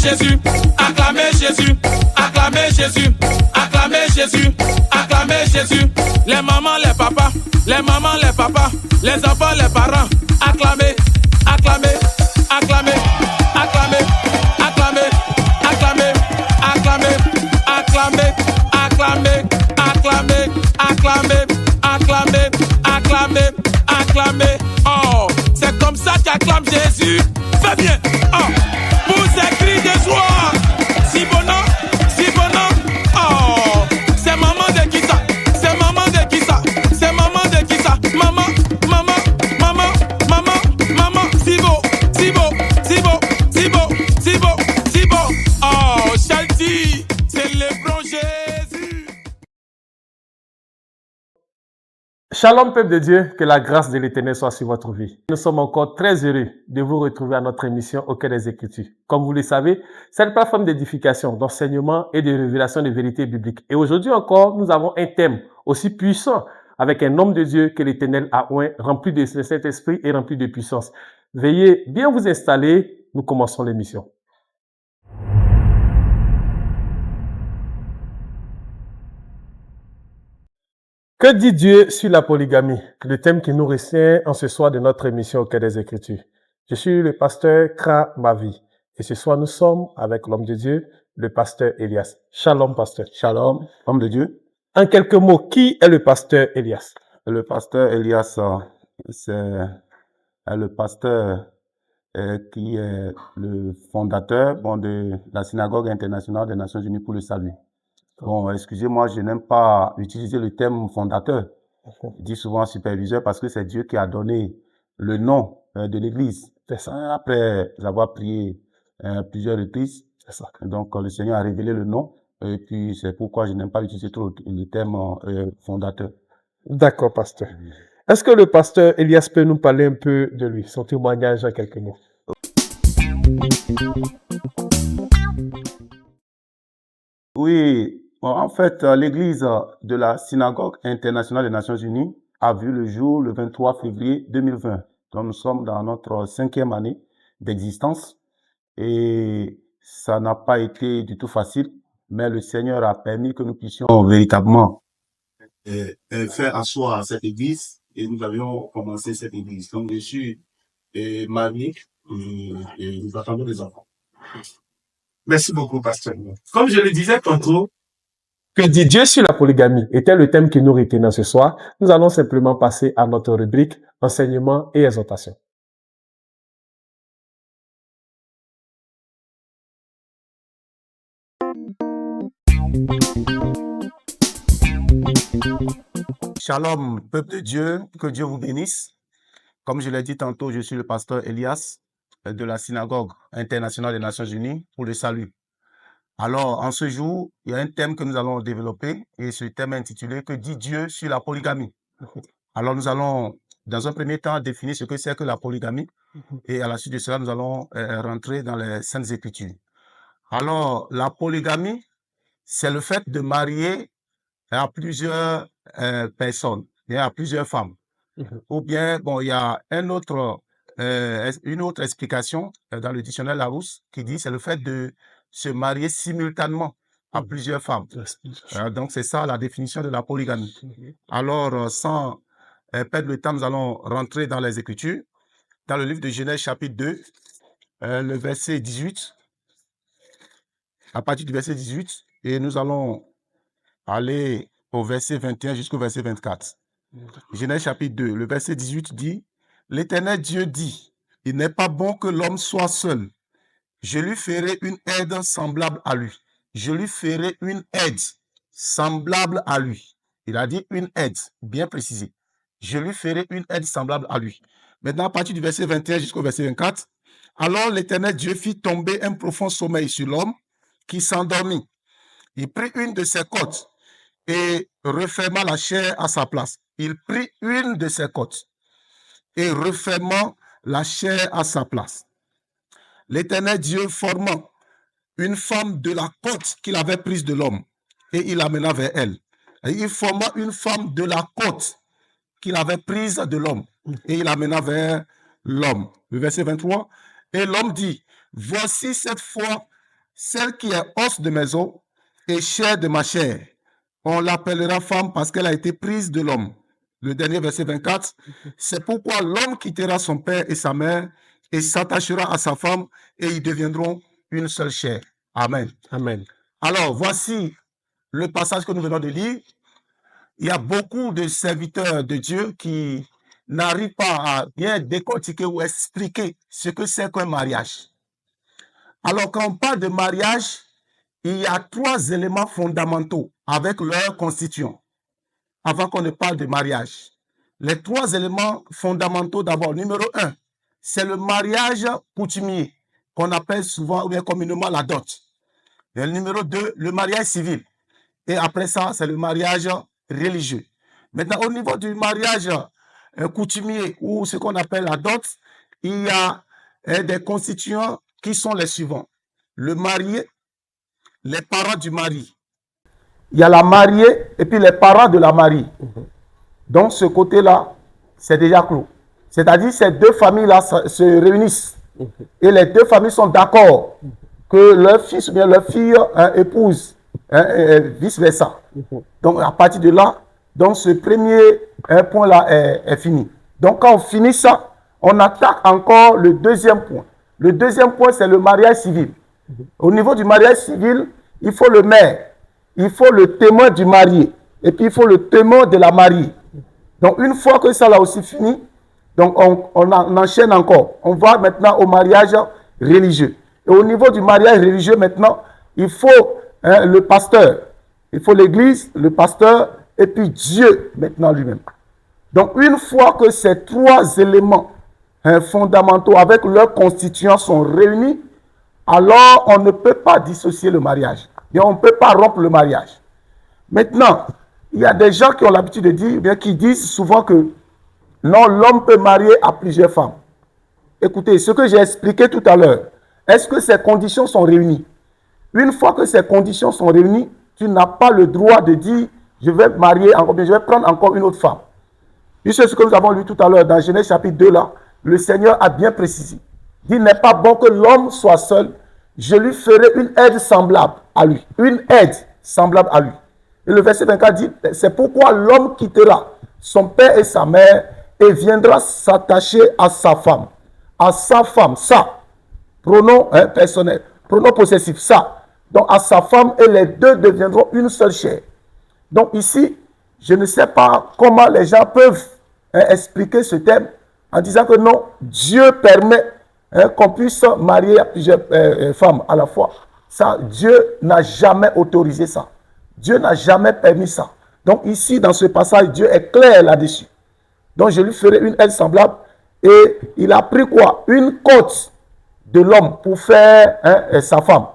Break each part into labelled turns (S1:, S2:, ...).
S1: Jésus, acclamez Jésus, acclamez Jésus, acclamez Jésus, acclamez Jésus. Les mamans, les papas, les mamans, les papas, les enfants, les parents, acclamez, acclamez, acclamez, acclamez, acclamez, acclamez, acclamez, acclamez, acclamez, acclamez, acclamez, acclamez, acclamez, acclamez. Oh, c'est comme ça qu'acclame Jésus. Fais bien. Oh, pour ces cris de joie. Si bonhomme, si bonhomme. Oh, c'est maman de qui ça? C'est maman de qui ça? C'est maman de qui ça? Maman, maman, maman, maman, maman. Si beau, si beau, si beau, si beau, si beau, si beau. Oh, Chalti, célébrons Jésus.
S2: Shalom peuple de Dieu, que la grâce de l'Éternel soit sur votre vie. Nous sommes encore très heureux de vous retrouver à notre émission Au cœur des Écritures. Comme vous le savez, c'est une plateforme d'édification, d'enseignement et de révélation des vérités bibliques. Et aujourd'hui encore, nous avons un thème aussi puissant avec un homme de Dieu que l'Éternel a oint, rempli de Saint-Esprit et rempli de puissance. Veuillez bien vous installer, nous commençons l'émission. Que dit Dieu sur la polygamie? Le thème qui nous retient en ce soir de notre émission Au cœur des Écritures. Je suis le pasteur Kra Bavi et ce soir nous sommes avec l'homme de Dieu, le pasteur Elias. Shalom pasteur.
S3: Shalom, homme de Dieu.
S2: En quelques mots, qui est le pasteur Elias?
S3: Le pasteur Elias, c'est le pasteur qui est le fondateur de la Synagogue internationale des Nations Unies pour le salut. Bon, excusez-moi, je n'aime pas utiliser le terme fondateur. Je dis souvent superviseur parce que c'est Dieu qui a donné le nom de l'Église. C'est ça. Après avoir prié plusieurs reprises. C'est ça. Donc, le Seigneur a révélé le nom. Et puis, c'est pourquoi je n'aime pas utiliser trop le terme fondateur.
S2: D'accord, pasteur. Est-ce que le pasteur Elias peut nous parler un peu de lui, son témoignage en quelques mots?
S3: Oui. Bon, en fait, l'Église de la Synagogue internationale des Nations Unies a vu le jour le 23 février 2020. Donc, nous sommes dans notre 5e année d'existence et ça n'a pas été du tout facile, mais le Seigneur a permis que nous puissions véritablement faire asseoir cette Église et nous avions commencé cette Église. Donc, je suis marié et nous attendons des enfants.
S4: Merci beaucoup, pasteur. Comme je le disais tantôt,
S2: que dit Dieu sur la polygamie était le thème qui nous retenait ce soir. Nous allons simplement passer à notre rubrique enseignement et exhortation.
S3: Shalom, peuple de Dieu, que Dieu vous bénisse. Comme je l'ai dit tantôt, je suis le pasteur Elias de la Synagogue internationale des Nations Unies pour le salut. Alors, en ce jour, il y a un thème que nous allons développer et ce thème est intitulé « Que dit Dieu sur la polygamie ?» Alors, nous allons, dans un premier temps, définir ce que c'est que la polygamie et à la suite de cela, nous allons rentrer dans les Saintes Écritures. Alors, la polygamie, c'est le fait de marier à plusieurs personnes, et à plusieurs femmes. Ou bien, bon, il y a une autre explication dans le dictionnaire Larousse qui dit c'est le fait de se marier simultanément à plusieurs femmes. Donc, c'est ça la définition de la polygamie. Alors, sans perdre le temps, nous allons rentrer dans les Écritures. Dans le livre de Genèse, chapitre 2, le verset 18, à partir du verset 18, et nous allons aller au verset 21 jusqu'au verset 24. Genèse, chapitre 2, le verset 18 dit « L'Éternel Dieu dit, il n'est pas bon que l'homme soit seul. Je lui ferai une aide semblable à lui. Je lui ferai une aide semblable à lui. » Il a dit une aide, bien précisé. Je lui ferai une aide semblable à lui. Maintenant, à partir du verset 21 jusqu'au verset 24, « Alors l'Éternel Dieu fit tomber un profond sommeil sur l'homme qui s'endormit. Il prit une de ses côtes et referma la chair à sa place. Il prit une de ses côtes et referma la chair à sa place. L'Éternel Dieu forma une femme de la côte qu'il avait prise de l'homme et il l'amena vers elle. Et il forma une femme de la côte qu'il avait prise de l'homme et il l'amena vers l'homme. Le verset 23. Et l'homme dit, voici cette fois celle qui est os de mes os et chair de ma chair. On l'appellera femme parce qu'elle a été prise de l'homme. Le dernier verset 24, c'est pourquoi l'homme quittera son père et sa mère et s'attachera à sa femme et ils deviendront une seule chair. Amen.
S2: Amen.
S3: Alors, voici le passage que nous venons de lire. Il y a beaucoup de serviteurs de Dieu qui n'arrivent pas à bien décortiquer ou expliquer ce que c'est qu'un mariage. Alors, quand on parle de mariage, il y a 3 éléments fondamentaux avec leur constituant avant qu'on ne parle de mariage. Les 3 éléments fondamentaux, d'abord, numéro 1, c'est le mariage coutumier, qu'on appelle souvent ou bien communément la dot. Et le numéro 2, le mariage civil. Et après ça, c'est le mariage religieux. Maintenant, au niveau du mariage coutumier ou ce qu'on appelle la dot, il y a des constituants qui sont les suivants. Le marié, les parents du mari. Il y a la mariée et puis les parents de la mariée. Donc, ce côté-là, c'est déjà clos. C'est-à-dire, ces 2 familles-là se réunissent. Et les 2 familles sont d'accord que leur fils ou bien leur fille épouse, vice-versa. Donc, à partir de là, donc ce premier point-là est fini. Donc, quand on finit ça, on attaque encore le deuxième point. Le deuxième point, c'est le mariage civil. Au niveau du mariage civil, il faut le maire, il faut le témoin du marié, et puis il faut le témoin de la mariée. Donc, une fois que ça là aussi fini, donc on enchaîne encore. On va maintenant au mariage religieux. Et au niveau du mariage religieux, maintenant, il faut le pasteur, il faut l'église, le pasteur, et puis Dieu maintenant lui-même. Donc, une fois que ces 3 éléments fondamentaux avec leurs constituants sont réunis, alors on ne peut pas dissocier le mariage. Et on ne peut pas rompre le mariage. Maintenant, il y a des gens qui ont l'habitude de dire, bien qui disent souvent que non, l'homme peut marier à plusieurs femmes. Écoutez, ce que j'ai expliqué tout à l'heure, est-ce que ces conditions sont réunies? Une fois que ces conditions sont réunies, tu n'as pas le droit de dire, je vais marier encore, je vais prendre encore une autre femme. Puisque ce que nous avons lu tout à l'heure dans Genèse chapitre 2, là, le Seigneur a bien précisé. Il n'est pas bon que l'homme soit seul, je lui ferai une aide semblable à lui. Une aide semblable à lui. Et le verset 24 dit, c'est pourquoi l'homme quittera son père et sa mère et viendra s'attacher à sa femme. À sa femme, ça. Pronom personnel. Pronom possessif, ça. Donc à sa femme et les 2 deviendront une seule chair. Donc ici, je ne sais pas comment les gens peuvent expliquer ce thème en disant que non, Dieu permet qu'on puisse marier à plusieurs femmes à la fois. Ça, Dieu n'a jamais autorisé ça. Dieu n'a jamais permis ça. Donc ici, dans ce passage, Dieu est clair là-dessus. Donc je lui ferai une aide semblable. Et il a pris quoi? Une côte de l'homme pour faire sa femme.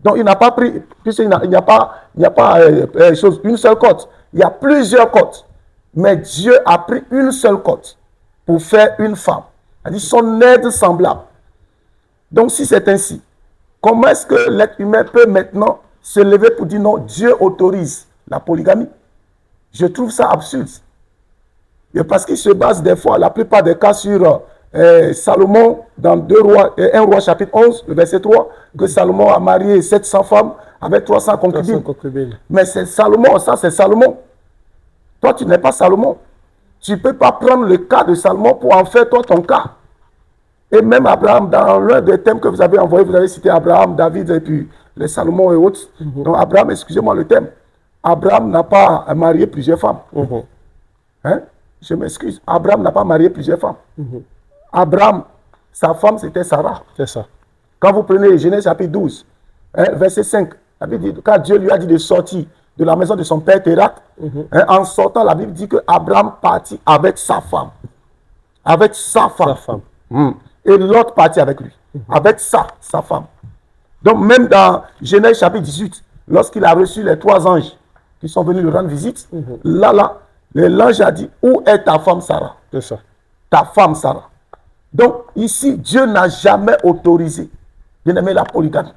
S3: Donc il n'a pas pris, puisqu'il n'y a pas une seule côte. Il y a plusieurs côtes. Mais Dieu a pris une seule côte pour faire une femme. C'est-à-dire son aide semblable. Donc si c'est ainsi, comment est-ce que l'être humain peut maintenant se lever pour dire non, Dieu autorise la polygamie? Je trouve ça absurde. Et parce qu'il se base des fois, la plupart des cas, sur Salomon, dans 1 Roi chapitre 11, le verset 3, que Salomon a marié 700 femmes avec 300 concubines. Mais c'est Salomon, ça c'est Salomon. Toi, tu n'es pas Salomon. Tu ne peux pas prendre le cas de Salomon pour en faire toi ton cas. Et même Abraham, dans l'un des thèmes que vous avez envoyé, vous avez cité Abraham, David et puis les Salomon et autres. Donc Abraham, excusez-moi le thème. Abraham n'a pas marié plusieurs femmes. Hein? Je m'excuse. Abraham n'a pas marié plusieurs femmes. Abraham, sa femme, c'était Sarah. C'est ça. Quand vous prenez Genèse chapitre 12, verset 5, la Bible dit, quand Dieu lui a dit de sortir de la maison de son père Térat, en sortant, la Bible dit que Abraham partit avec sa femme. Avec sa femme. Et l'autre partit avec lui. Avec sa femme. Donc même dans Genèse chapitre 18, lorsqu'il a reçu les 3 anges qui sont venus lui rendre visite, l'ange a dit, où est ta femme Sarah? C'est ça. Ta femme Sarah. Donc ici, Dieu n'a jamais autorisé, bien aimé, la polygamie.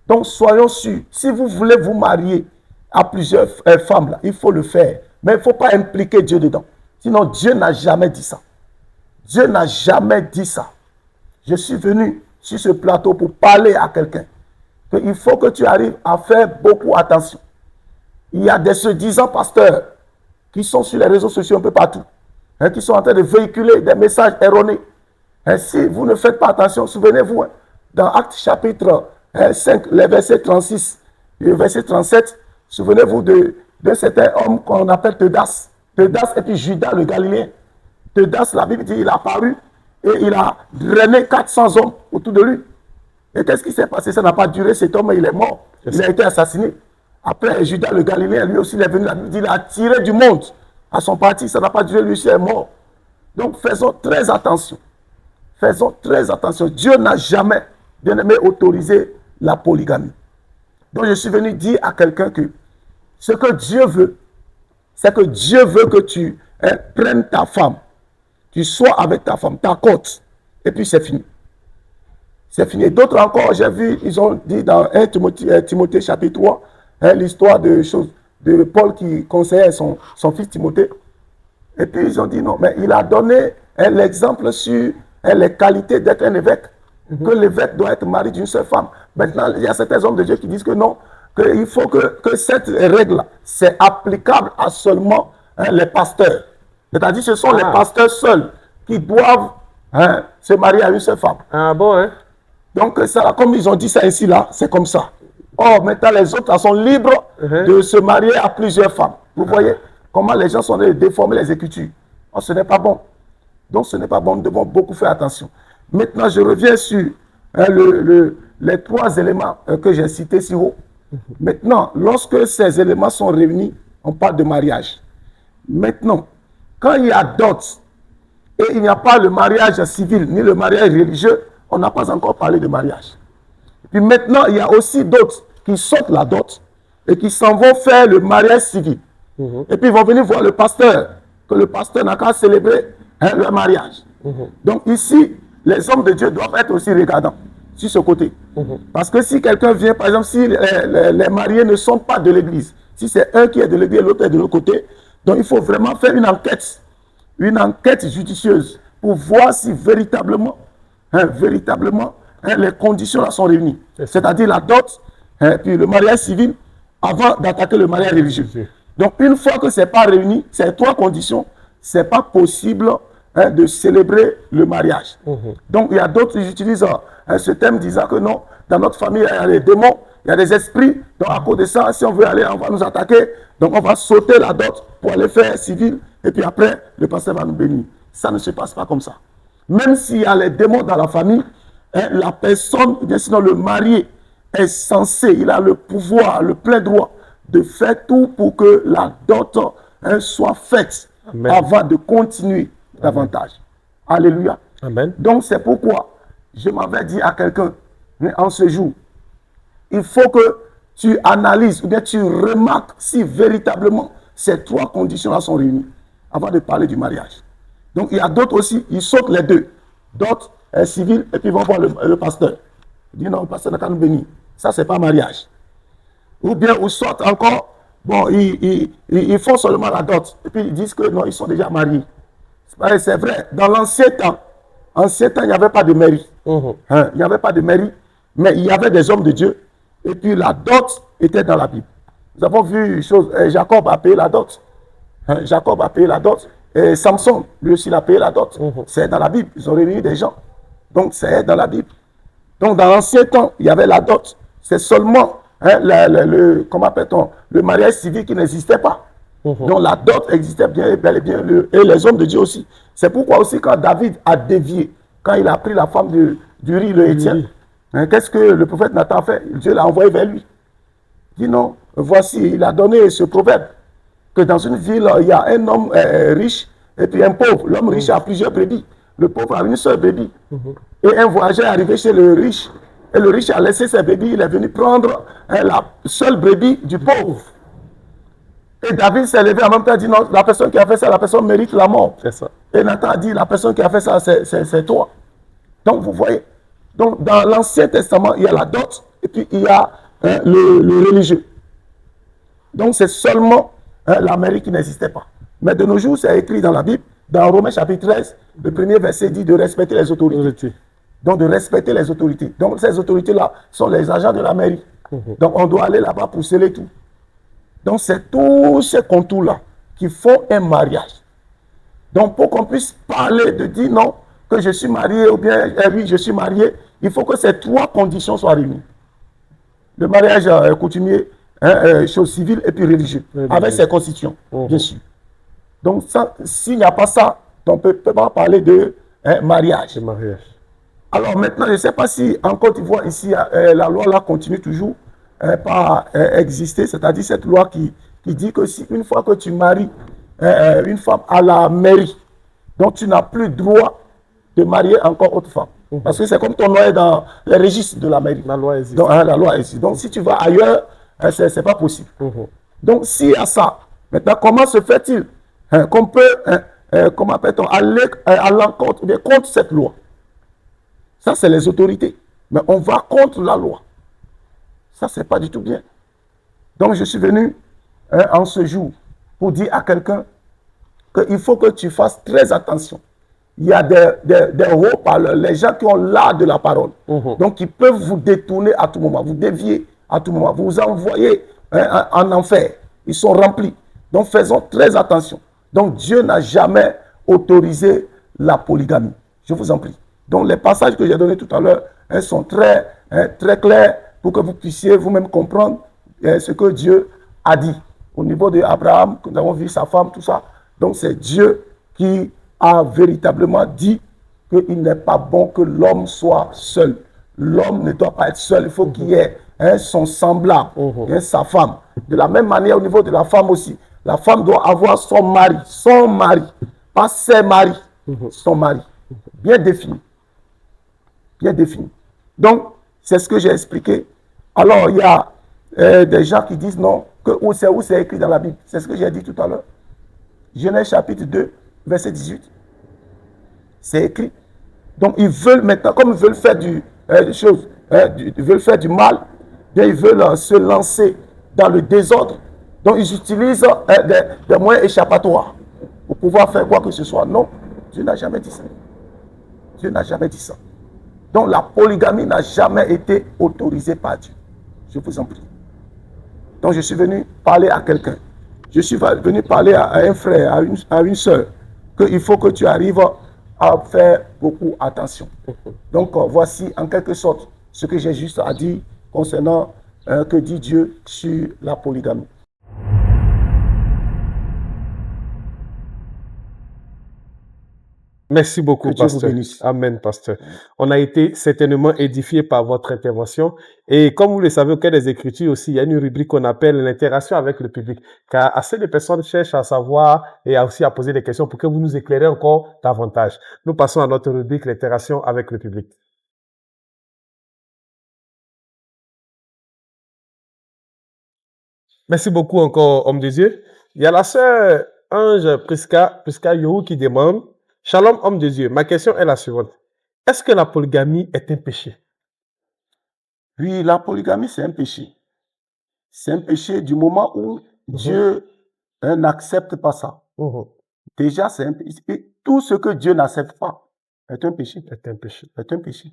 S3: Donc soyons sûrs, si vous voulez vous marier à plusieurs femmes, là, il faut le faire. Mais il ne faut pas impliquer Dieu dedans. Sinon, Dieu n'a jamais dit ça. Dieu n'a jamais dit ça. Je suis venu sur ce plateau pour parler à quelqu'un
S5: qu'il faut que tu arrives à faire beaucoup attention. Il y a des soi-disant pasteurs qui sont sur les réseaux sociaux un peu partout, hein, qui sont en train de véhiculer des messages erronés. Et si vous ne faites pas attention, souvenez-vous, hein, dans Actes chapitre 5, les versets 36 et le verset 37, souvenez-vous d'un certain homme qu'on appelle Teudas. Teudas et puis Judas le Galiléen. Teudas, la Bible dit, il a apparu et il a drainé 400 hommes autour de lui. Et qu'est-ce qui s'est passé? Ça n'a pas duré, cet homme, il est mort. Il a été assassiné. Après, Judas le Galiléen, lui aussi, il est venu, la Bible dit, il a attiré du monde à son parti. Ça n'a pas duré, lui aussi, il est mort. Donc, faisons très attention. Faisons très attention. Dieu n'a jamais, bien aimé, autorisé la polygamie. Donc, je suis venu dire à quelqu'un que ce que Dieu veut, c'est que Dieu veut que tu prennes ta femme, tu sois avec ta femme, t'accordes, et puis c'est fini. C'est fini. D'autres encore, j'ai vu, ils ont dit dans 1 Timothée chapitre 3, l'histoire de Paul qui conseillait son fils Timothée. Et puis ils ont dit non, mais il a donné l'exemple sur les qualités d'être un évêque, que l'évêque doit être marié d'une seule femme. Maintenant, il y a certains hommes de Dieu qui disent que non, qu'il faut que cette règle, c'est applicable à seulement les pasteurs. C'est-à-dire que ce sont les pasteurs seuls qui doivent se marier à une seule femme.
S2: Ah bon, hein?
S5: Donc, ça, comme ils ont dit ça ici, là, c'est comme ça. Or, maintenant, les autres sont libres de se marier à plusieurs femmes. Vous voyez comment les gens sont allés déformer les Écritures. Oh, ce n'est pas bon. Donc, ce n'est pas bon. Nous devons beaucoup faire attention. Maintenant, je reviens sur les trois éléments que j'ai cités si haut. Maintenant, lorsque ces éléments sont réunis, on parle de mariage. Maintenant, quand il y a dot et il n'y a pas le mariage civil ni le mariage religieux, on n'a pas encore parlé de mariage. Puis maintenant, il y a aussi d'autres qui sortent la dot et qui s'en vont faire le mariage civil. Et puis ils vont venir voir le pasteur, que le pasteur n'a qu'à célébrer le mariage. Donc ici, les hommes de Dieu doivent être aussi regardants sur ce côté. Parce que si quelqu'un vient, par exemple, si les mariés ne sont pas de l'église, si c'est un qui est de l'église et l'autre est de l'autre côté, donc il faut vraiment faire une enquête judicieuse pour voir si véritablement, les conditions là sont réunies. C'est-à-dire la dot, puis le mariage civil, avant d'attaquer le mariage religieux. Donc une fois que ce n'est pas réuni, ces trois conditions, ce n'est pas possible de célébrer le mariage. Donc il y a d'autres qui utilisent ce thème disant que non, dans notre famille, il y a des démons, il y a des esprits, donc à cause de ça, si on veut aller, on va nous attaquer, donc on va sauter la dot pour aller faire civil, et puis après, le pasteur va nous bénir. Ça ne se passe pas comme ça. Même s'il y a les démons dans la famille, la personne, bien sinon le marié, est censé, il a le pouvoir, le plein droit de faire tout pour que la dot soit faite. Amen. Avant de continuer davantage. Alléluia.
S2: Amen.
S5: Donc c'est pourquoi je m'avais dit à quelqu'un en ce jour, il faut que tu analyses ou bien tu remarques si véritablement ces trois conditions-là sont réunies avant de parler du mariage. Donc il y a d'autres aussi, ils sautent les deux. D'autres civils et puis ils vont voir le pasteur. Ils disent non, le pasteur n'a qu'à nous bénir. Ça, c'est pas mariage. Ou bien ils sortent encore, bon, ils font seulement la dot. Et puis ils disent que non, ils sont déjà mariés. C'est vrai, dans l'ancien temps, il n'y avait pas de mairie. Il n'y avait pas de mairie, mais il y avait des hommes de Dieu. Et puis la dot était dans la Bible. Nous avons vu une chose, Jacob a payé la dot. Jacob a payé la dot. Et Samson, lui aussi, il a payé la dot. C'est dans la Bible. Ils ont réuni des gens. Donc c'est dans la Bible. Donc dans l'ancien temps, il y avait la dot. C'est seulement comment appelle-t-on, le mariage civil qui n'existait pas. Donc la dot existait bien, bel et bien, et les hommes de Dieu aussi. C'est pourquoi aussi quand David a dévié, quand il a pris la femme d'Uri le Héthien, qu'est-ce que le prophète Nathan a fait? Dieu l'a envoyé vers lui. Il dit non, voici, il a donné ce proverbe, que dans une ville, il y a un homme riche et puis un pauvre. L'homme riche a plusieurs brebis, le pauvre a une seule brebis. Et un voyageur est arrivé chez le riche, et le riche a laissé ses brebis, il est venu prendre la seule brebis du pauvre. Et David s'est levé en même temps et dit non, la personne qui a fait ça, la personne mérite la mort.
S2: C'est ça.
S5: Et Nathan a dit, la personne qui a fait ça, c'est toi. Donc vous voyez, donc dans l'Ancien Testament, il y a la dot et puis il y a le religieux. Donc c'est seulement la mairie qui n'existait pas. Mais de nos jours, c'est écrit dans la Bible, dans Romains chapitre 13, le premier verset dit de respecter les autorités. Donc, de respecter les autorités. Donc, ces autorités-là sont les agents de la mairie. Donc, on doit aller là-bas pour sceller tout. Donc, c'est tous ces contours-là qui font un mariage. Donc, pour qu'on puisse parler de dire non, que je suis marié ou bien oui, je suis marié, il faut que ces trois conditions soient réunies. Le mariage coutumier, chose civile et puis religieux, avec ses constitutions, bien sûr. Donc, s'il n'y a pas ça, on ne peut pas parler de mariage. Alors maintenant, je ne sais pas si en Côte d'Ivoire, ici, la loi là continue toujours par exister, c'est-à-dire cette loi qui dit que si une fois que tu maries une femme à la mairie, donc tu n'as plus droit de marier encore autre femme. Parce que c'est comme ton nom est dans les registres de la mairie. La loi existe. Donc, la loi existe. Donc si tu vas ailleurs, ce n'est pas possible. Donc s'il y a ça, maintenant comment se fait-il qu'on peut, comment appelle-t-on, aller à l'encontre, contre cette loi? Ça, c'est les autorités. Mais on va contre la loi. Ça, ce n'est pas du tout bien. Donc, je suis venu en ce jour pour dire à quelqu'un qu'il faut que tu fasses très attention. Il y a des haut-parleurs, les gens qui ont l'art de la parole. Donc, ils peuvent vous détourner à tout moment, vous dévier à tout moment, vous envoyer en enfer. Ils sont remplis. Donc, faisons très attention. Donc, Dieu n'a jamais autorisé la polygamie. Je vous en prie. Donc, les passages que j'ai donnés tout à l'heure sont très clairs pour que vous puissiez vous-même comprendre ce que Dieu a dit. Au niveau d'Abraham, nous avons vu sa femme, tout ça. Donc, c'est Dieu qui a véritablement dit qu'il n'est pas bon que l'homme soit seul. L'homme ne doit pas être seul. Il faut qu'il y ait son semblable, sa femme. De la même manière, au niveau de la femme aussi. La femme doit avoir son mari, pas ses maris, son mari. Bien défini. Bien défini. Donc, c'est ce que j'ai expliqué. Alors, il y a des gens qui disent non, que où c'est écrit dans la Bible. C'est ce que j'ai dit tout à l'heure. Genèse chapitre 2, verset 18. C'est écrit. Donc, ils veulent maintenant, comme ils veulent faire ils veulent faire du mal, bien ils veulent se lancer dans le désordre. Donc, ils utilisent des moyens échappatoires pour pouvoir faire quoi que ce soit. Non, Dieu n'a jamais dit ça. Dieu n'a jamais dit ça. Donc, la polygamie n'a jamais été autorisée par Dieu. Je vous en prie. Donc, je suis venu parler à quelqu'un. Je suis venu parler à un frère, à une soeur, qu'il faut que tu arrives à faire beaucoup attention. Donc, voici en quelque sorte ce que j'ai juste à dire concernant que dit Dieu sur la polygamie.
S2: Merci beaucoup, pasteur. Amen, pasteur. On a été certainement édifiés par votre intervention. Et comme vous le savez, au Quai des Écritures aussi, il y a une rubrique qu'on appelle l'interaction avec le public. Car assez de personnes cherchent à savoir et aussi à poser des questions pour que vous nous éclairez encore davantage. Nous passons à notre rubrique, l'interaction avec le public. Merci beaucoup encore, homme de Dieu. Il y a la sœur Ange Priska Yohou qui demande: Shalom, homme de Dieu. Ma question est la suivante. Est-ce que la polygamie est un péché?
S5: Oui, la polygamie, c'est un péché. C'est un péché du moment où Dieu n'accepte pas ça. Déjà, c'est un péché. Et tout ce que Dieu n'accepte pas est un péché. Est un péché.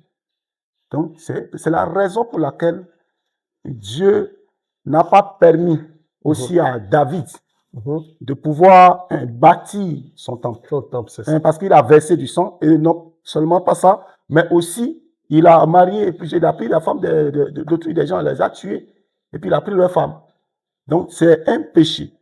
S5: Donc, c'est la raison pour laquelle Dieu n'a pas permis aussi à David de pouvoir bâtir son temple. Parce qu'il a versé du sang, et non seulement pas ça, mais aussi il a marié, et puis il a pris la femme d'autrui, des gens, il les a tués, et puis il a pris leur femme. Donc c'est un péché.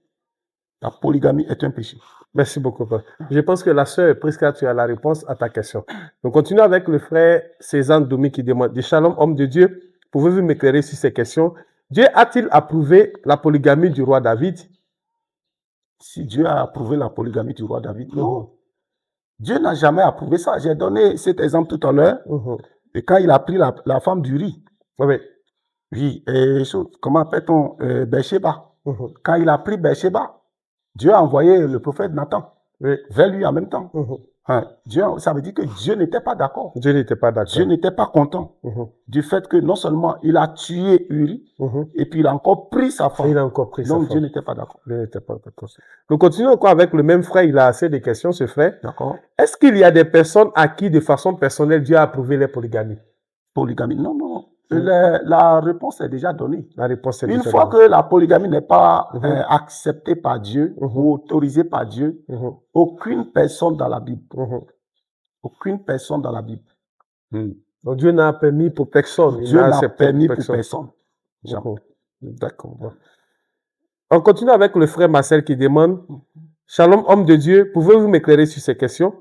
S5: La polygamie est un péché.
S2: Merci beaucoup, Père. Je pense que la sœur Priska, tu as la réponse à ta question. Donc continuons avec le frère Cézanne Doumi qui demande: Shalom, homme de Dieu, pouvez-vous m'éclairer sur ces questions? Dieu a-t-il approuvé la polygamie du roi David?
S5: Si Dieu a approuvé la polygamie du roi David, non. Dieu n'a jamais approuvé ça. J'ai donné cet exemple tout à l'heure. Et quand il a pris la femme d'Uri. Oui, et comment appelle-t-on Bathsheba? Quand il a pris Bathsheba, Dieu a envoyé le prophète Nathan vers lui en même temps. Dieu, ça veut dire que Dieu n'était pas d'accord.
S2: Dieu n'était pas d'accord.
S5: Dieu n'était pas content du fait que non seulement il a tué Uri, et puis il a encore pris sa femme.
S2: Il a encore pris sa
S5: Donc
S2: femme.
S5: Dieu n'était pas d'accord.
S2: Dieu n'était pas d'accord. Nous continuons encore avec le même frère. Il a assez de questions, ce frère.
S5: D'accord.
S2: Est-ce qu'il y a des personnes à qui, de façon personnelle, Dieu a approuvé les polygamies?
S5: Polygamie. Non, non. La réponse est déjà donnée.
S2: La réponse est
S5: Une
S2: déjà
S5: fois
S2: donnée.
S5: que la polygamie n'est pas acceptée par Dieu ou autorisée par Dieu, aucune personne dans la Bible, aucune personne dans la Bible,
S2: Donc Dieu n'a permis pour personne. Il
S5: Dieu n'a
S2: accepté
S5: permis pour personne.
S2: D'accord. On continue avec le frère Marcel qui demande: Shalom, homme de Dieu, pouvez-vous m'éclairer sur ces questions?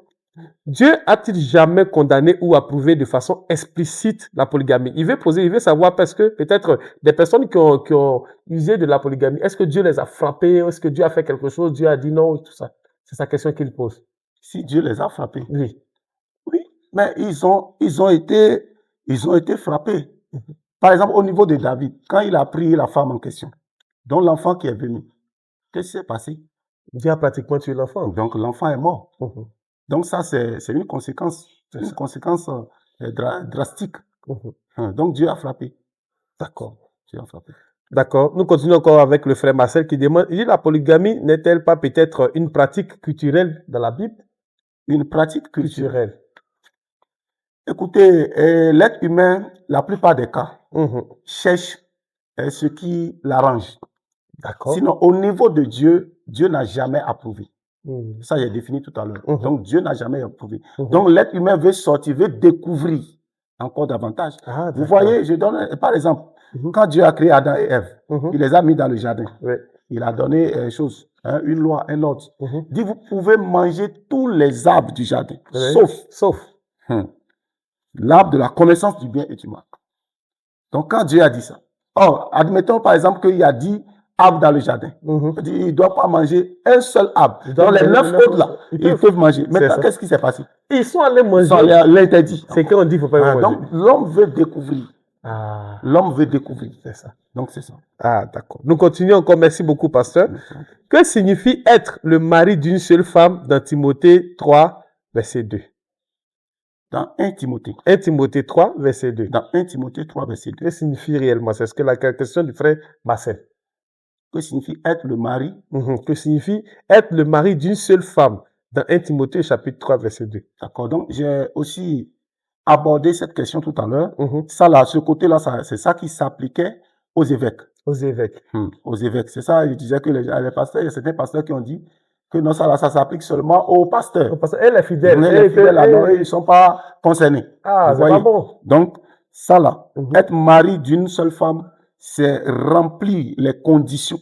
S2: Dieu a-t-il jamais condamné ou approuvé de façon explicite la polygamie? Il veut savoir parce que peut-être des personnes qui ont usé de la polygamie, est-ce que Dieu les a frappés? Est-ce que Dieu a fait quelque chose? Dieu a dit non, tout ça. C'est sa question qu'il pose.
S5: Si Dieu les a frappés.
S2: Oui.
S5: Oui, mais ils ont été frappés. Par exemple, au niveau de David, quand il a pris la femme en question, dont l'enfant qui est venu, qu'est-ce qui s'est passé?
S2: Dieu a pratiquement tué l'enfant.
S5: Donc l'enfant est mort. Donc ça, c'est une conséquence, drastique. Donc Dieu a frappé.
S2: D'accord.
S5: Dieu a frappé.
S2: D'accord. Nous continuons encore avec le frère Marcel qui demande: il dit, la polygamie n'est-elle pas peut-être une pratique culturelle dans la Bible?
S5: Une pratique culturelle. Écoutez, l'être humain, la plupart des cas, cherche ce qui l'arrange.
S2: D'accord.
S5: Sinon, au niveau de Dieu, Dieu n'a jamais approuvé. Ça, j'ai défini tout à l'heure. Donc, Dieu n'a jamais approuvé. Donc, l'être humain veut sortir, veut découvrir encore davantage. Vous voyez, je donne, par exemple, quand Dieu a créé Adam et Ève, il les a mis dans le jardin. Il a donné une loi, un ordre. Il dit, vous pouvez manger tous les arbres du jardin, sauf l'arbre de la connaissance du bien et du mal. Donc, quand Dieu a dit ça, admettons par exemple qu'il y a 10 arbres dans le jardin. Il ne doit pas manger un seul arbre. Donc, les 9 autres là, ils peuvent manger. Maintenant, qu'est-ce qui s'est passé?
S2: Ils sont allés manger.
S5: Ils sont allés l'interdit.
S2: C'est qu'on dit qu'il ne faut pas manger.
S5: Donc, l'homme veut découvrir. L'homme veut découvrir.
S2: C'est ça.
S5: Donc, c'est ça.
S2: D'accord. Nous continuons encore. Merci beaucoup, pasteur. Que signifie être le mari d'une seule femme dans Timothée 3, verset 2?
S5: Dans 1 Timothée.
S2: 1 Timothée 3, verset 2.
S5: Dans 1 Timothée 3, verset 2.
S2: Que signifie réellement? C'est ce que la question du frère Marcel.
S5: Que signifie être le mari?
S2: Que signifie être le mari d'une seule femme dans 1 Timothée chapitre 3, verset 2.
S5: D'accord. Donc, j'ai aussi abordé cette question tout à l'heure. Ça là, ce côté-là, c'est ça qui s'appliquait aux évêques.
S2: Aux évêques.
S5: Aux évêques. C'est ça, je disais que les pasteurs, il y a certains pasteurs qui ont dit que non, ça là, ça s'applique seulement aux pasteurs.
S2: Et les fidèles.
S5: Les fidèles là, non, ils ne sont pas concernés.
S2: C'est pas bon.
S5: Donc, ça là, être mari d'une seule femme, c'est remplir les conditions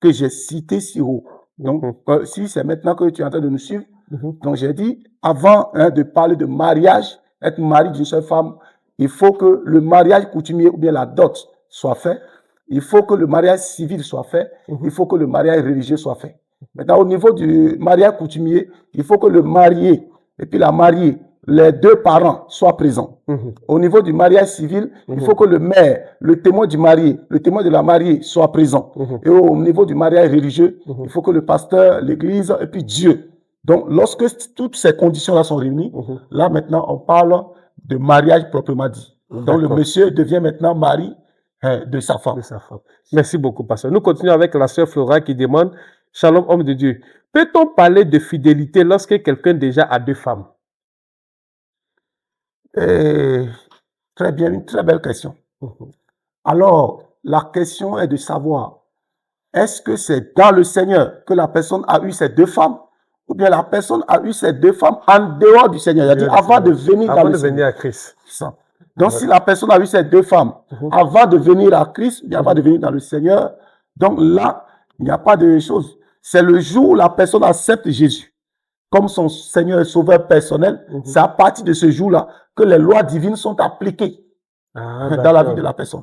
S5: que j'ai citées si haut. Donc, si c'est maintenant que tu es en train de nous suivre, donc j'ai dit, avant de parler de mariage, être mari d'une seule femme, il faut que le mariage coutumier ou bien la dot soit fait. Il faut que le mariage civil soit fait. Il faut que le mariage religieux soit fait. Maintenant, au niveau du mariage coutumier, il faut que le marié et puis la mariée, les deux parents soient présents. Au niveau du mariage civil, il faut que le maire, le témoin du marié, le témoin de la mariée soient présents. Et au niveau du mariage religieux, il faut que le pasteur, l'église et puis Dieu. Donc, lorsque toutes ces conditions-là sont réunies, là maintenant, on parle de mariage proprement dit. Donc, le monsieur devient maintenant mari de sa femme.
S2: Merci beaucoup, pasteur. Nous continuons avec la sœur Flora qui demande: Shalom, homme de Dieu. Peut-on parler de fidélité lorsque quelqu'un déjà a 2 femmes?
S5: Très bien, une très belle question. Alors, la question est de savoir, est-ce que c'est dans le Seigneur que la personne a eu ces 2 femmes, ou bien la personne a eu ces 2 femmes en dehors du Seigneur, c'est-à-dire avant de venir dans le Seigneur.
S2: Venir à Christ.
S5: Donc, si la personne a eu ces 2 femmes avant de venir à Christ, bien avant de venir dans le Seigneur, donc là, il n'y a pas de chose. C'est le jour où la personne accepte Jésus comme son Seigneur et Sauveur personnel. C'est à partir de ce jour-là que les lois divines sont appliquées dans la vie de la personne.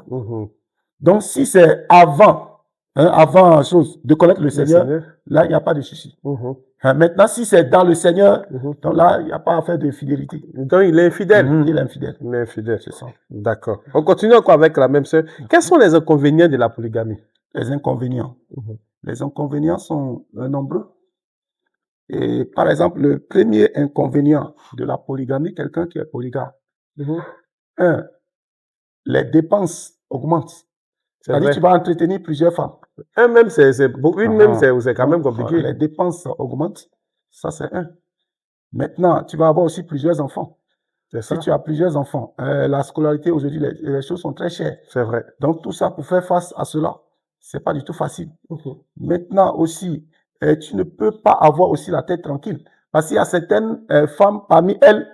S5: Donc, si c'est avant de connaître le Seigneur, là, il n'y a pas de souci. Maintenant, si c'est dans le Seigneur, donc là, il n'y a pas à faire de fidélité.
S2: Donc, il est infidèle.
S5: Il est infidèle.
S2: Il est infidèle, c'est ça. D'accord. On continue encore avec la même sœur. Quels sont les inconvénients de la polygamie?
S5: Les inconvénients. Les inconvénients sont nombreux. Et par exemple, le premier inconvénient de la polygamie, quelqu'un qui est polygame, un, les dépenses augmentent.
S2: C'est
S5: C'est-à-dire
S2: vrai.
S5: tu vas entretenir plusieurs femmes.
S2: Un même, une même, c'est quand même
S5: Donc,
S2: compliqué.
S5: les dépenses augmentent. Ça, c'est un. Maintenant, tu vas avoir aussi plusieurs enfants.
S2: C'est
S5: Si
S2: ça.
S5: tu as plusieurs enfants, la scolarité aujourd'hui, les choses sont très chères.
S2: C'est vrai.
S5: Donc, tout ça pour faire face à cela, c'est pas du tout facile. Maintenant aussi, tu ne peux pas avoir aussi la tête tranquille. Parce qu'il y a certaines femmes parmi elles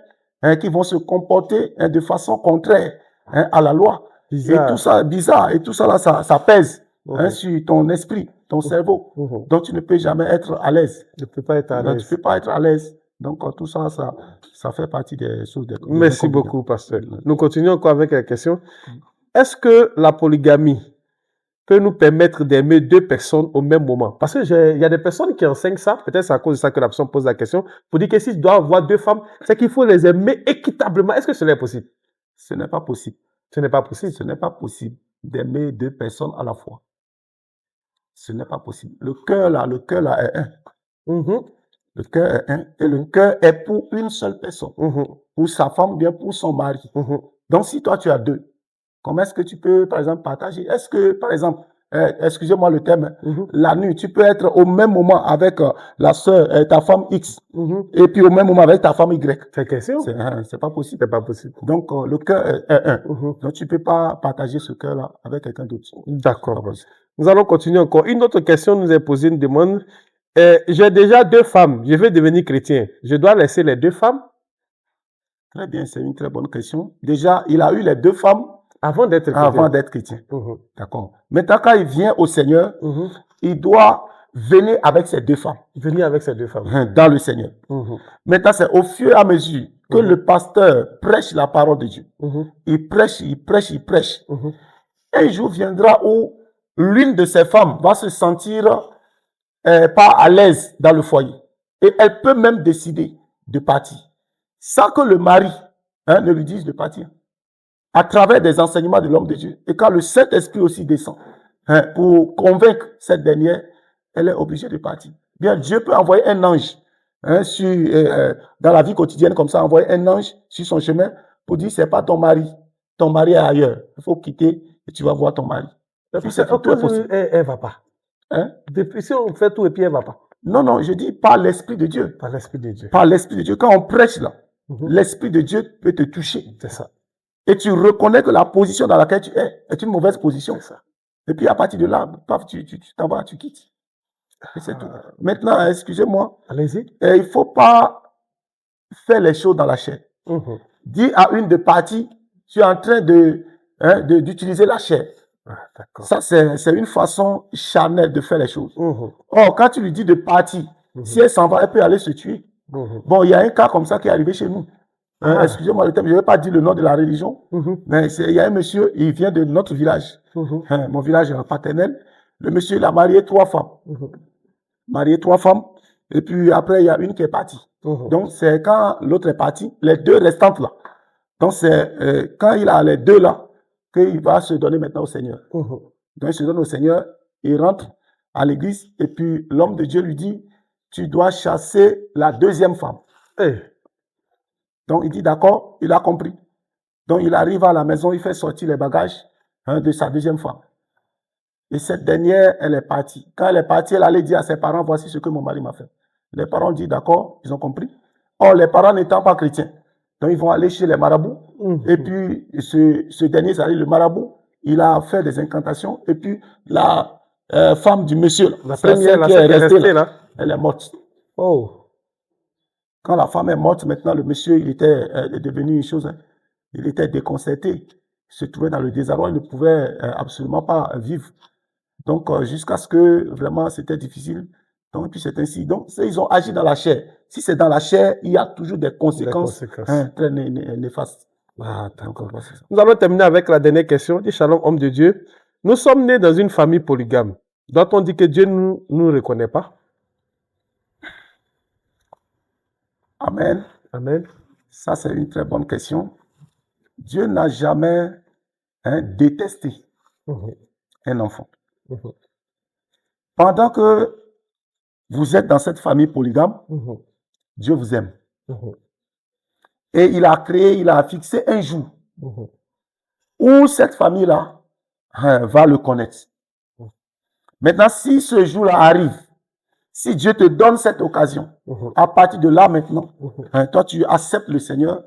S5: qui vont se comporter de façon contraire à la loi.
S2: Bizarre.
S5: Et tout ça, bizarre. Et tout ça, là, ça pèse sur ton esprit, ton cerveau. Donc, tu ne peux jamais être à l'aise.
S2: Je ne peux pas être à l'aise.
S5: Tu ne peux pas être à l'aise. Donc, tout ça, ça fait partie des choses.
S2: Merci beaucoup, pasteur. Nous continuons encore avec la question. Est-ce que la polygamie peut nous permettre d'aimer deux personnes au même moment? Parce qu'il y a des personnes qui enseignent ça, peut-être c'est à cause de ça que la personne pose la question, pour dire que si je dois avoir deux femmes, c'est qu'il faut les aimer équitablement. Est-ce que cela est possible?
S5: Ce n'est pas possible.
S2: Ce n'est pas possible.
S5: Ce n'est pas possible d'aimer deux personnes à la fois. Ce n'est pas possible. Le cœur là est un. Le cœur est un. Et le cœur est pour une seule personne. Pour sa femme ou bien pour son mari. Donc, si toi, tu as deux, comment est-ce que tu peux, par exemple, partager? Est-ce que, par exemple, excusez-moi le terme, la nuit, tu peux être au même moment avec la sœur, ta femme X, et puis au même moment avec ta femme Y.
S2: C'est question.
S5: C'est pas possible.
S2: C'est pas possible.
S5: Donc, le cœur est un. Donc, tu peux pas partager ce cœur-là avec quelqu'un d'autre.
S2: D'accord. Nous allons continuer encore. Une autre question nous est posée, une demande. J'ai déjà deux femmes. Je veux devenir chrétien. Je dois laisser les deux femmes?
S5: Très bien, c'est une très bonne question. Déjà, il a eu les deux femmes
S2: avant d'être chrétien.
S5: Avant d'être chrétien. D'accord. Maintenant, quand il vient au Seigneur, il doit venir avec ses deux femmes.
S2: Venir avec ses deux femmes.
S5: Dans le Seigneur. Maintenant, c'est au fur et à mesure que le pasteur prêche la parole de Dieu. Il prêche, il prêche, il prêche. Un jour viendra où l'une de ces femmes va se sentir pas à l'aise dans le foyer. Et elle peut même décider de partir. Sans que le mari ne lui dise de partir. À travers des enseignements de l'homme de Dieu. Et quand le Saint-Esprit aussi descend pour convaincre cette dernière, elle est obligée de partir. Bien, Dieu peut envoyer un ange dans la vie quotidienne comme ça, envoyer un ange sur son chemin pour dire c'est pas ton mari est ailleurs. Il faut quitter et tu vas voir ton mari. Et puis c'est tout possible.
S2: Elle va pas. Depuis si on fait tout et puis elle va pas.
S5: Non, je dis par l'Esprit de Dieu.
S2: Par l'Esprit de Dieu.
S5: Par l'Esprit de Dieu. Quand on prêche là, l'Esprit de Dieu peut te toucher.
S2: C'est ça.
S5: Et tu reconnais que la position dans laquelle tu es est une mauvaise position. C'est ça. Et puis à partir de là, paf, tu t'en vas, tu quittes. Et c'est tout. Maintenant, excusez-moi.
S2: Allez-y.
S5: Il ne faut pas faire les choses dans la chair. Dis à une de partir, tu es en train d'utiliser la chair. Ça, c'est une façon charnelle de faire les choses. Or, quand tu lui dis de partir, si elle s'en va, elle peut aller se tuer. Bon, il y a un cas comme ça qui est arrivé chez nous. Excusez-moi le terme, je ne vais pas dire le nom de la religion, mais il y a un monsieur, il vient de notre village, mon village paternel. Le monsieur, il a marié 3 femmes. Marié 3 femmes, et puis après, il y a une qui est partie. Donc, c'est quand l'autre est partie, les 2 restantes là. Donc, c'est quand il a les 2 là, qu'il va se donner maintenant au Seigneur. Donc, il se donne au Seigneur, il rentre à l'église, et puis l'homme de Dieu lui dit, tu dois chasser la 2e femme. Donc, il dit d'accord, il a compris. Donc, il arrive à la maison, il fait sortir les bagages de sa 2e femme. Et cette dernière, elle est partie. Quand elle est partie, elle allait dire à ses parents, voici ce que mon mari m'a fait. Les parents disent d'accord, ils ont compris. Or, les parents n'étant pas chrétiens, donc ils vont aller chez les marabouts. Et puis, ce dernier, c'est-à-dire le marabout, il a fait des incantations. Et puis, la femme du monsieur,
S2: la première qui est restée là,
S5: elle est morte.
S2: Oh.
S5: Quand la femme est morte, maintenant, le monsieur, il était devenu une chose. Il était déconcerté. Il se trouvait dans le désarroi. Il ne pouvait absolument pas vivre. Donc, jusqu'à ce que vraiment c'était difficile. Donc, et puis c'est ainsi. Donc, ils ont agi dans la chair. Si c'est dans la chair, il y a toujours des conséquences très néfastes.
S2: Nous allons terminer avec la dernière question. Dis Shalom, homme de Dieu. Nous sommes nés dans une famille polygame. Doit-on dire que Dieu ne nous reconnaît pas?
S5: Amen.
S2: Amen.
S5: Ça, c'est une très bonne question. Dieu n'a jamais détesté un enfant. Pendant que vous êtes dans cette famille polygame, Dieu vous aime. Et il a fixé un jour où cette famille-là va le connaître. Maintenant, si ce jour-là arrive, si Dieu te donne cette occasion, à partir de là maintenant, toi tu acceptes le Seigneur,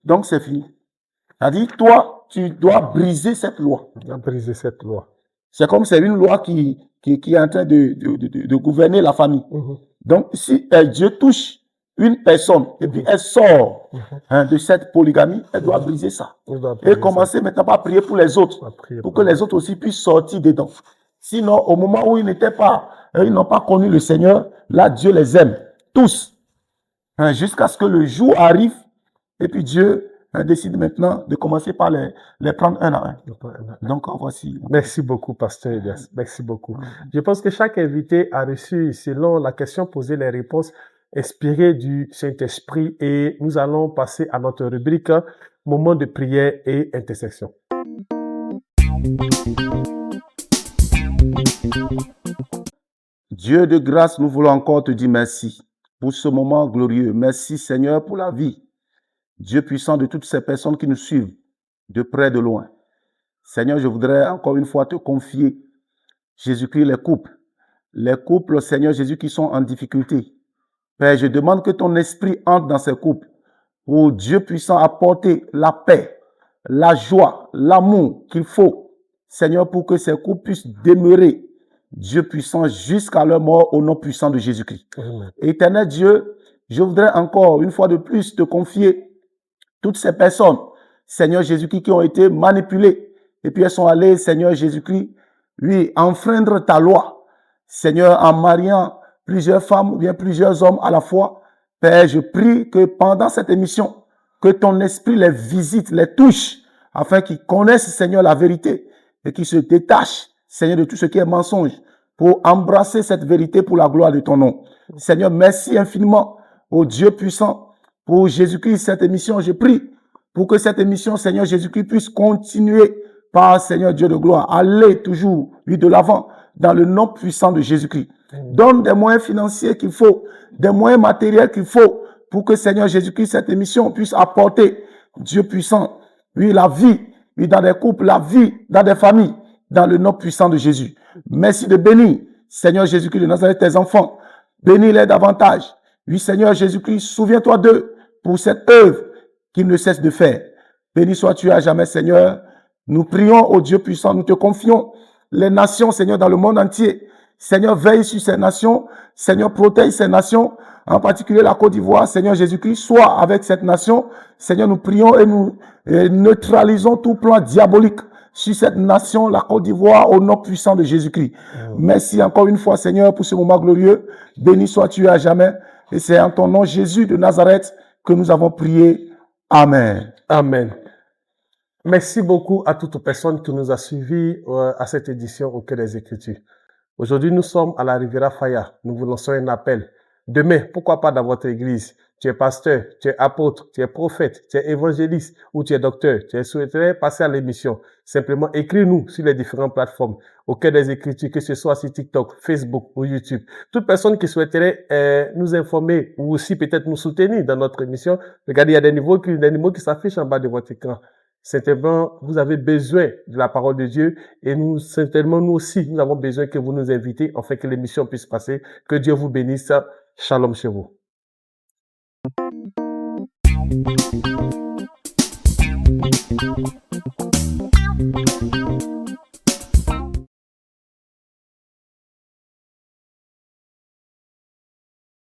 S5: donc c'est fini. C'est-à-dire, toi, tu dois briser cette loi.
S2: Briser cette loi.
S5: C'est comme c'est une loi qui est en train de gouverner la famille. Donc, si Dieu touche une personne et puis elle sort de cette polygamie, elle doit briser ça. Et commencer maintenant par prier pour les autres, pour que les autres aussi puissent sortir dedans. Sinon, au moment où ils n'ont pas connu le Seigneur, là, Dieu les aime, tous. Jusqu'à ce que le jour arrive, et puis Dieu décide maintenant de commencer par les prendre un à un. Donc, voici.
S2: Merci beaucoup, Pasteur Elias. Merci beaucoup. Je pense que chaque invité a reçu, selon la question posée, les réponses inspirées du Saint-Esprit. Et nous allons passer à notre rubrique moment de prière et intercession.
S5: Dieu de grâce, nous voulons encore te dire merci pour ce moment glorieux. Merci Seigneur pour la vie. Dieu puissant de toutes ces personnes qui nous suivent, de près, de loin. Seigneur, je voudrais encore une fois te confier, Jésus-Christ, les couples, Seigneur Jésus, qui sont en difficulté. Père, je demande que ton esprit entre dans ces couples pour Dieu puissant apporter la paix, la joie, l'amour qu'il faut, Seigneur, pour que ces couples puissent demeurer, Dieu puissant, jusqu'à leur mort au nom puissant de Jésus-Christ. Éternel Dieu, je voudrais encore une fois de plus te confier toutes ces personnes, Seigneur Jésus-Christ, qui ont été manipulées et puis elles sont allées, Seigneur Jésus-Christ, oui, enfreindre ta loi. Seigneur, en mariant plusieurs femmes ou bien plusieurs hommes à la fois, Père, je prie que pendant cette émission, que ton esprit les visite, les touche, afin qu'ils connaissent, Seigneur, la vérité et qu'ils se détachent, Seigneur, de tout ce qui est mensonge, pour embrasser cette vérité pour la gloire de ton nom. Seigneur, merci infiniment, ô Dieu puissant, pour Jésus-Christ, cette émission. Je prie pour que cette émission, Seigneur Jésus-Christ, puisse continuer par, Seigneur Dieu de gloire, aller toujours, lui, de l'avant, dans le nom puissant de Jésus-Christ. Donne des moyens financiers qu'il faut, des moyens matériels qu'il faut, pour que, Seigneur Jésus-Christ, cette émission puisse apporter, Dieu puissant, oui, la vie, oui, dans des couples, la vie, dans des familles, dans le nom puissant de Jésus. Merci de bénir, Seigneur Jésus-Christ de Nazareth, tes enfants. Bénis-les davantage. Oui, Seigneur Jésus-Christ, souviens-toi d'eux pour cette œuvre qu'ils ne cessent de faire. Béni sois-tu à jamais, Seigneur. Nous prions au Dieu puissant, nous te confions les nations, Seigneur, dans le monde entier. Seigneur, veille sur ces nations. Seigneur, protège ces nations, en particulier la Côte d'Ivoire. Seigneur Jésus-Christ, sois avec cette nation. Seigneur, nous prions et nous neutralisons tout plan diabolique sur cette nation, la Côte d'Ivoire, au nom puissant de Jésus-Christ. Merci encore une fois, Seigneur, pour ce moment glorieux. Béni sois-tu à jamais. Et c'est en ton nom, Jésus de Nazareth, que nous avons prié. Amen.
S2: Amen. Merci beaucoup à toute personne qui nous a suivis à cette édition au Cœur des Écritures. Aujourd'hui, nous sommes à la Riviera Faya. Nous vous lançons un appel. Demain, pourquoi pas dans votre église? Tu es pasteur, tu es apôtre, tu es prophète, tu es évangéliste ou tu es docteur. Tu souhaiterais passer à l'émission. Simplement, écris-nous sur les différentes plateformes au Cœur des Écritures, que ce soit sur TikTok, Facebook ou YouTube. Toute personne qui souhaiterait nous informer ou aussi peut-être nous soutenir dans notre émission, regardez, il y a des mots qui s'affichent en bas de votre écran. Certainement, vous avez besoin de la parole de Dieu et certainement, nous aussi, nous avons besoin que vous nous invitez afin que l'émission puisse passer. Que Dieu vous bénisse. Shalom chez vous.